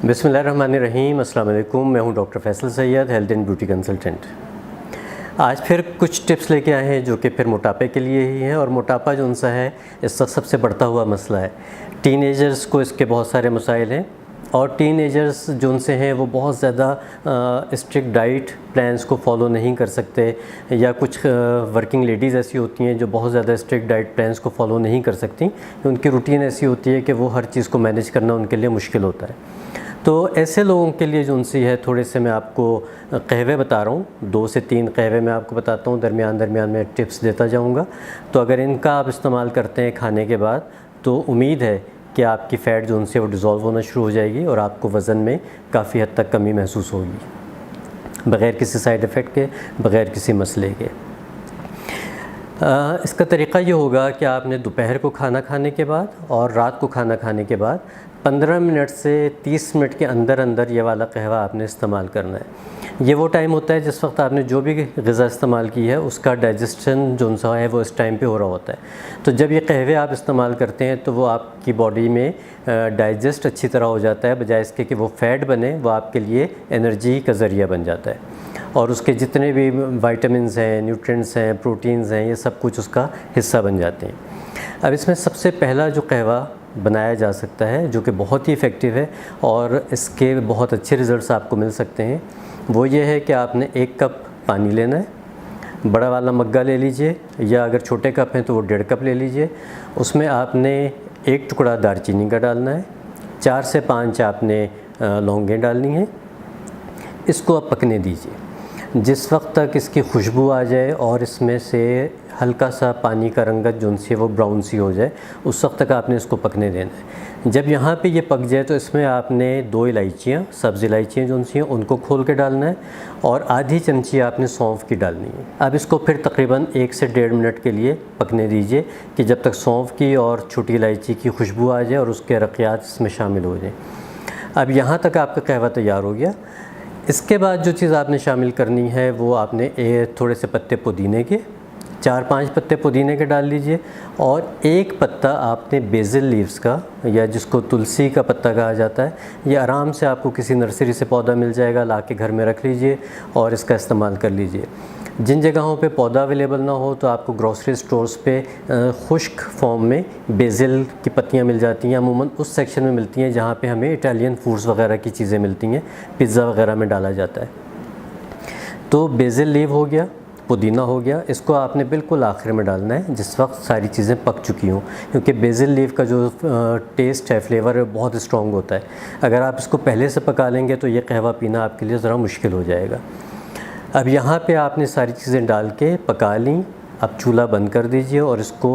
बिस्मिल्लाहिर्रहमानिर्रहीम। अस्सलाम वालेकुम। मैं हूं doctor Faisal Syed, health and beauty consultant. आज फिर कुछ टिप्स लेके आए हैं जो कि फिर मोटापे के लिए ही हैं। और मोटापा जो उनसा है इसका सबसे बढ़ता हुआ मसला है। टीनेजर्स को इसके बहुत सारे मसाइल हैं और टीनेजर्स जो उनसे हैं वो बहुत ज़्यादा स्ट्रिक्ट डाइट प्लान्स को फॉलो नहीं कर सकते, या कुछ वर्किंग लेडीज़ ऐसी होती हैं जो बहुत ज़्यादा स्ट्रिक्ट डाइट प्लान्स को फॉलो नहीं कर सकती। उनकी रूटीन ऐसी होती है कि वो हर चीज़ को मैनेज करना उनके लिए मुश्किल होता है। तो ऐसे लोगों के लिए जो उनसी है, थोड़े से मैं आपको कहवे बता रहा हूँ, 2 से 3 कहवे मैं आपको बताता हूँ, दरमियान में टिप्स देता जाऊँगा। तो अगर इनका आप इस्तेमाल करते हैं खाने के बाद तो उम्मीद है कि आपकी फ़ैट जो उनसे वो डिज़ोल्व होना शुरू हो जाएगी और आपको वज़न में काफ़ी हद तक कमी महसूस होगी, बग़ैर किसी साइड इफ़ेक्ट के, बग़ैर किसी मसले के। इसका तरीक़ा ये होगा कि आपने दोपहर को खाना खाने के बाद और रात को खाना खाने के बाद 15 मिनट से 30 मिनट के अंदर अंदर ये वाला कहवा आपने इस्तेमाल करना है। ये वो टाइम होता है जिस वक्त आपने जो भी ग़िज़ा इस्तेमाल की है उसका डाइजेशन जो सा है वो इस टाइम पे हो रहा होता है। तो जब ये कहवे आप इस्तेमाल करते हैं तो वो आपकी बॉडी में डाइजेस्ट अच्छी तरह हो जाता है, बजाय इसके कि वो फ़ैट बने, वो आपके लिए एनर्जी का ज़रिया बन जाता है। और उसके जितने भी वाइटामिन्स हैं, न्यूट्रिएंट्स हैं, प्रोटीन्स हैं, ये सब कुछ उसका हिस्सा बन जाते हैं। अब इसमें सबसे पहला जो कहवा बनाया जा सकता है, जो कि बहुत ही इफ़ेक्टिव है और इसके बहुत अच्छे रिज़ल्ट्स आपको मिल सकते हैं, वो ये है कि आपने 1 कप पानी लेना है। बड़ा वाला मग्गा ले लीजिए, या अगर छोटे कप हैं तो वो 1.5 कप ले लीजिए। उसमें आपने 1 टुकड़ा दालचीनी का डालना है, 4 से 5 आपने लौंगें डालनी हैं। इसको आप पकने दीजिए। जिस वक्त तक इसकी खुशबू आ जाए और इसमें से हल्का सा पानी का रंगत जो उनसे वो ब्राउन सी हो जाए, उस वक्त तक आपने इसको पकने देना है। जब यहाँ पे ये पक जाए तो इसमें आपने 2 इलायचियाँ, सब्ज़ इलायचियाँ जो उनसी हैं उनको खोल के डालना है, और आधी चमची आपने सौंफ की डालनी है। अब इसको फिर तकरीबन 1 से 1.5 मिनट के लिए पकने दीजिए कि जब तक सौंफ की और छोटी इलायची की खुशबू आ जाए और उसके रक़ियात इसमें शामिल हो जाए। अब यहाँ तक आपका कहवा तैयार हो गया। इसके बाद जो चीज़ आपने शामिल करनी है वो आपने थोड़े से पत्ते पुदीने के, 4-5 पत्ते पुदीने के डाल लीजिए, और 1 पत्ता आपने बेसिल लीव्स का, या जिसको तुलसी का पत्ता कहा जाता है, ये आराम से आपको किसी नर्सरी से पौधा मिल जाएगा, ला के घर में रख लीजिए और इसका इस्तेमाल कर लीजिए। जिन जगहों पे पौधा अवेलेबल ना हो तो आपको ग्रॉसरी स्टोर्स पे खुश्क फॉर्म में बेसिल की पत्तियां मिल जाती हैं। अमूमन उस सेक्शन में मिलती हैं जहाँ पे हमें इटालियन फूड्स वगैरह की चीज़ें मिलती हैं, पिज़्ज़ा वगैरह में डाला जाता है। तो बेसिल लीव हो गया, पुदीना हो गया, इसको आपने बिल्कुल आखिर में डालना है जिस वक्त सारी चीज़ें पक चुकी हों, क्योंकि बेसिल लीव का जो टेस्ट है, फ्लेवर है, बहुत स्ट्रॉन्ग होता है। अगर आप इसको पहले से पका लेंगे तो ये कहवा पीना आपके लिए ज़रा मुश्किल हो जाएगा। अब यहाँ पे आपने सारी चीज़ें डाल के पका लीं। अब चूल्हा बंद कर दीजिए और इसको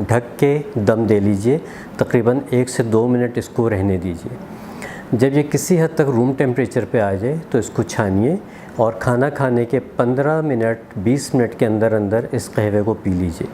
ढक के दम दे लीजिए। तकरीबन 1 से 2 मिनट इसको रहने दीजिए। जब ये किसी हद तक रूम टेम्परेचर पे आ जाए तो इसको छानिए और खाना खाने के 15 मिनट 20 मिनट के अंदर अंदर इस कहवे को पी लीजिए।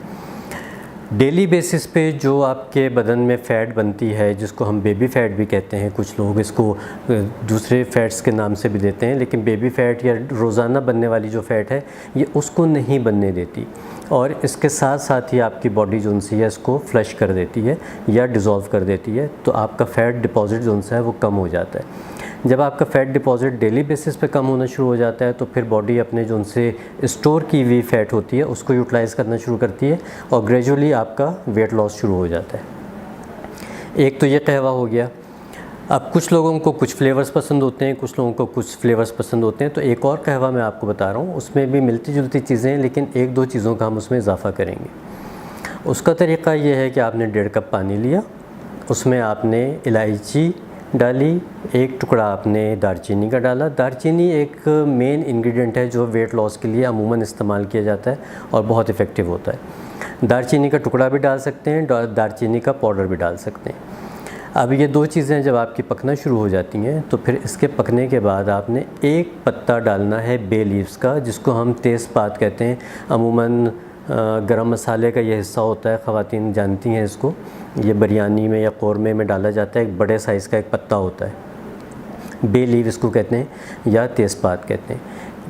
डेली बेसिस पे जो आपके बदन में फ़ैट बनती है, जिसको हम बेबी फ़ैट भी कहते हैं, कुछ लोग इसको दूसरे फ़ैट्स के नाम से भी देते हैं, लेकिन बेबी फ़ैट या रोज़ाना बनने वाली जो फ़ैट है ये उसको नहीं बनने देती, और इसके साथ साथ ही आपकी बॉडी जो उनसी है इसको फ्लश कर देती है या डिज़ोल्व कर देती है। तो आपका फ़ैट डिपॉज़िट जो उनसा है वो कम हो जाता है। जब आपका फ़ैट डिपॉज़िट डेली बेसिस पे कम होना शुरू हो जाता है तो फिर बॉडी अपने जो उनसे स्टोर की हुई फ़ैट होती है उसको यूटिलाइज़ करना शुरू करती है और ग्रेजुअली आपका वेट लॉस शुरू हो जाता है। एक तो ये कहवा हो गया। अब कुछ लोगों को कुछ फ्लेवर्स पसंद होते हैं, कुछ लोगों को कुछ फ्लेवर्स पसंद होते हैं, तो एक और कहवा मैं आपको बता रहा हूँ, उसमें भी मिलती जुलती चीज़ें हैं, लेकिन 1-2 चीज़ों का हम उसमें इजाफ़ा करेंगे। उसका तरीक़ा ये है कि आपने 1.5 कप पानी लिया, उसमें आपने इलायची डाली, 1 टुकड़ा आपने दालचीनी का डाला। दालचीनी एक मेन इंग्रेडिएंट है जो वेट लॉस के लिए अमूमन इस्तेमाल किया जाता है और बहुत इफ़ेक्टिव होता है। दालचीनी का टुकड़ा भी डाल सकते हैं, दालचीनी का पाउडर भी डाल सकते हैं। अब ये 2 चीज़ें जब आपकी पकना शुरू हो जाती हैं तो फिर इसके पकने के बाद आपने 1 पत्ता डालना है बे लीव्स का, जिसको हम तेज़पात कहते हैं। अमूमन गरम मसाले का ये हिस्सा होता है, ख़वातीन जानती हैं इसको। ये बिरयानी में या कौरमे में डाला जाता है। एक बड़े साइज़ का एक पत्ता होता है, बे लीव इसको कहते हैं या तेज़पात कहते हैं।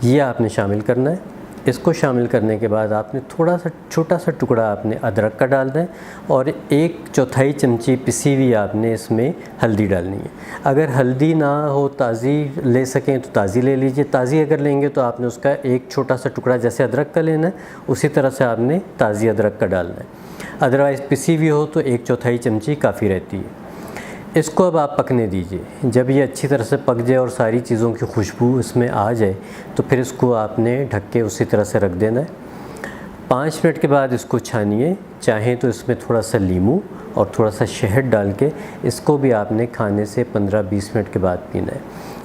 ये आपने शामिल करना है। इसको शामिल करने के बाद आपने थोड़ा सा छोटा सा टुकड़ा आपने अदरक का डाल दें और 1/4 चमची पिसी हुई आपने इसमें हल्दी डालनी है। अगर हल्दी ना हो ताज़ी ले सकें तो ताज़ी ले लीजिए, ताज़ी अगर लेंगे तो आपने उसका एक छोटा सा टुकड़ा जैसे अदरक का लेना है उसी तरह से आपने ताज़ी अदरक का डालना है। अदरवाइज़ पिसी हुई हो तो 1/4 चमची काफ़ी रहती है। इसको अब आप पकने दीजिए। जब ये अच्छी तरह से पक जाए और सारी चीज़ों की खुशबू इसमें आ जाए तो फिर इसको आपने ढक के उसी तरह से रख देना है। 5 मिनट के बाद इसको छानिए, चाहें तो इसमें थोड़ा सा नींबू और थोड़ा सा शहद डाल के इसको भी आपने खाने से 15-20 मिनट के बाद पीना है।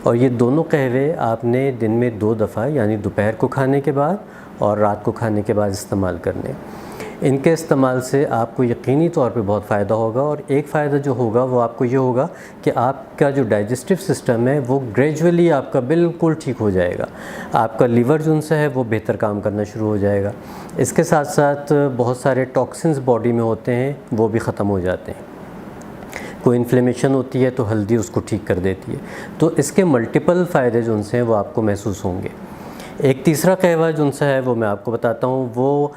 और ये दोनों कहवे आपने दिन में 2 दफ़ा यानी दोपहर को खाने के बाद और रात को खाने के बाद इस्तेमाल करने। इनके इस्तेमाल से आपको यकीनी तौर पे बहुत फ़ायदा होगा। और एक फ़ायदा जो होगा वो आपको ये होगा कि आपका जो डाइजेस्टिव सिस्टम है वो ग्रेजुअली आपका बिल्कुल ठीक हो जाएगा। आपका लीवर जो उनसे है वो बेहतर काम करना शुरू हो जाएगा। इसके साथ साथ बहुत सारे टॉक्सिन्स बॉडी में होते हैं वो भी ख़त्म हो जाते हैं। कोई इन्फ्लेमेशन होती है तो हल्दी उसको ठीक कर देती है। तो इसके मल्टीपल फ़ायदे जो उनसे हैं वो आपको महसूस होंगे। एक तीसरा कहवा जो उनसे है वो मैं आपको बताता हूँ। वो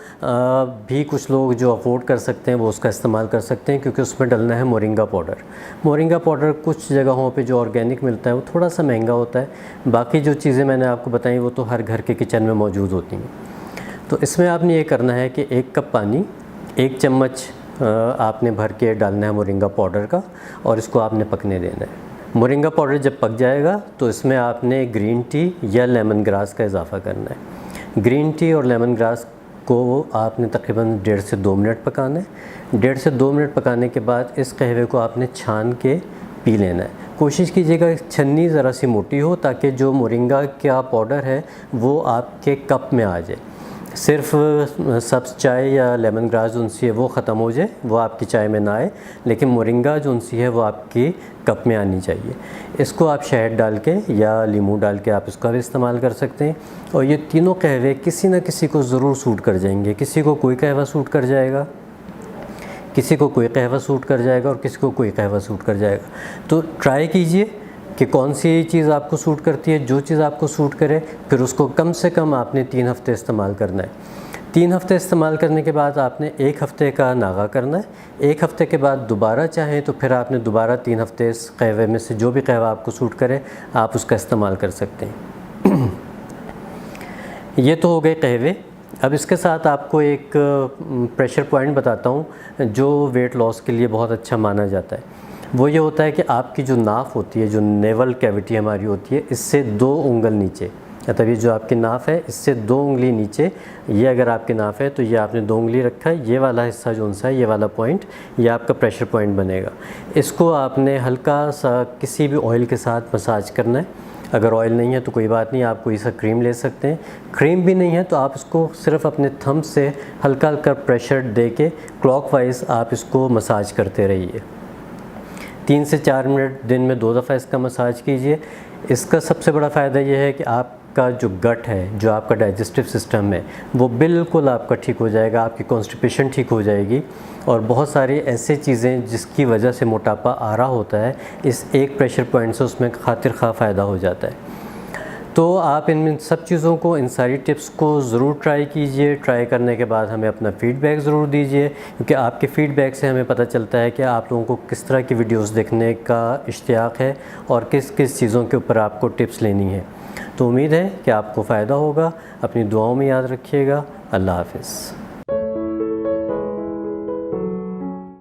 भी कुछ लोग जो अफोर्ड कर सकते हैं वो उसका इस्तेमाल कर सकते हैं, क्योंकि उसमें डलना है मोरिंगा पाउडर। मोरिंगा पाउडर कुछ जगहों पे जो ऑर्गेनिक मिलता है वो थोड़ा सा महंगा होता है। बाकी जो चीज़ें मैंने आपको बताई वो तो हर घर के किचन में मौजूद होती हैं। तो इसमें आपने ये करना है कि 1 कप पानी 1 चम्मच आपने भर के डालना है मोरिंगा पाउडर का और इसको आपने पकने देना है। मोरिंगा पाउडर जब पक जाएगा तो इसमें आपने ग्रीन टी या लेमन ग्रास का इजाफ़ा करना है। ग्रीन टी और लेमन ग्रास को आपने तकरीबन 1.5 से 2 मिनट पकाना है। 1.5 से 2 मिनट पकाने के बाद इस कहवे को आपने छान के पी लेना है। कोशिश कीजिएगा छन्नी ज़रा सी मोटी हो ताकि जो मोरिंगा का पाउडर है वो आपके कप में आ जाए। सिर्फ सब्ज़ चाय या लेमन ग्रास जो उनसी है वो ख़त्म हो जाए, वो आपकी चाय में ना आए, लेकिन मोरिंगा जो उनसी है वो आपकी कप में आनी चाहिए। इसको आप शहद डाल के या नींबू डाल के आप इसका भी इस्तेमाल कर सकते हैं। और ये तीनों कहवे किसी न किसी को ज़रूर सूट कर जाएंगे। किसी को कोई कहवा सूट कर जाएगा, किसी को कोई कहवा सूट कर जाएगा और किसी को कोई कहवा सूट कर जाएगा। तो ट्राई कीजिए कि कौन सी चीज़ आपको सूट करती है। जो चीज़ आपको सूट करे फिर उसको कम से कम आपने 3 हफ़्ते इस्तेमाल करना है। 3 हफ़्ते इस्तेमाल करने के बाद आपने 1 हफ़्ते का नागा करना है। 1 हफ़्ते के बाद दोबारा चाहें तो फिर आपने दोबारा 3 हफ़्ते इस कहवे में से जो भी कहवा आपको सूट करे आप उसका इस्तेमाल कर सकते हैं। ये तो हो गए कहवे। अब इसके साथ आपको एक प्रेशर पॉइंट बताता हूँ जो वेट लॉस के लिए बहुत अच्छा माना जाता है। वो ये होता है कि आपकी जो नाफ होती है, जो नेवल कैविटी हमारी होती है, इससे 2 उंगल नीचे, मतलब ये जो आपकी नाफ है इससे 2 उंगली नीचे, ये अगर आपकी नाफ है तो ये आपने 2 उंगली रखा है, ये वाला हिस्सा जो उनसा है, ये वाला पॉइंट, ये आपका प्रेशर पॉइंट बनेगा। इसको आपने हल्का सा किसी भी ऑयल के साथ मसाज करना है। अगर ऑयल नहीं है तो कोई बात नहीं, आप कोई सा क्रीम ले सकते हैं। क्रीम भी नहीं है तो आप इसको सिर्फ अपने थंब से हल्का हल्का प्रेशर दे के क्लॉकवाइज आप इसको मसाज करते रहिए। 3 से 4 मिनट दिन में 2 दफ़ा इसका मसाज कीजिए। इसका सबसे बड़ा फ़ायदा ये है कि आपका जो गट है, जो आपका डाइजेस्टिव सिस्टम है, वो बिल्कुल आपका ठीक हो जाएगा। आपकी कॉन्स्टिपेशन ठीक हो जाएगी और बहुत सारी ऐसी चीज़ें जिसकी वजह से मोटापा आ रहा होता है, इस एक प्रेशर पॉइंट से उसमें खातिर खा फ़ायदा हो जाता है। तो आप इन सब चीज़ों को, इन सारी टिप्स को ज़रूर ट्राई कीजिए। ट्राई करने के बाद हमें अपना फ़ीडबैक ज़रूर दीजिए, क्योंकि आपके फ़ीडबैक से हमें पता चलता है कि आप लोगों को किस तरह की वीडियोस देखने का इश्तियाक है और किस किस चीज़ों के ऊपर आपको टिप्स लेनी है। तो उम्मीद है कि आपको फ़ायदा होगा। अपनी दुआओं में याद रखिएगा। अल्लाह हाफ़िज़।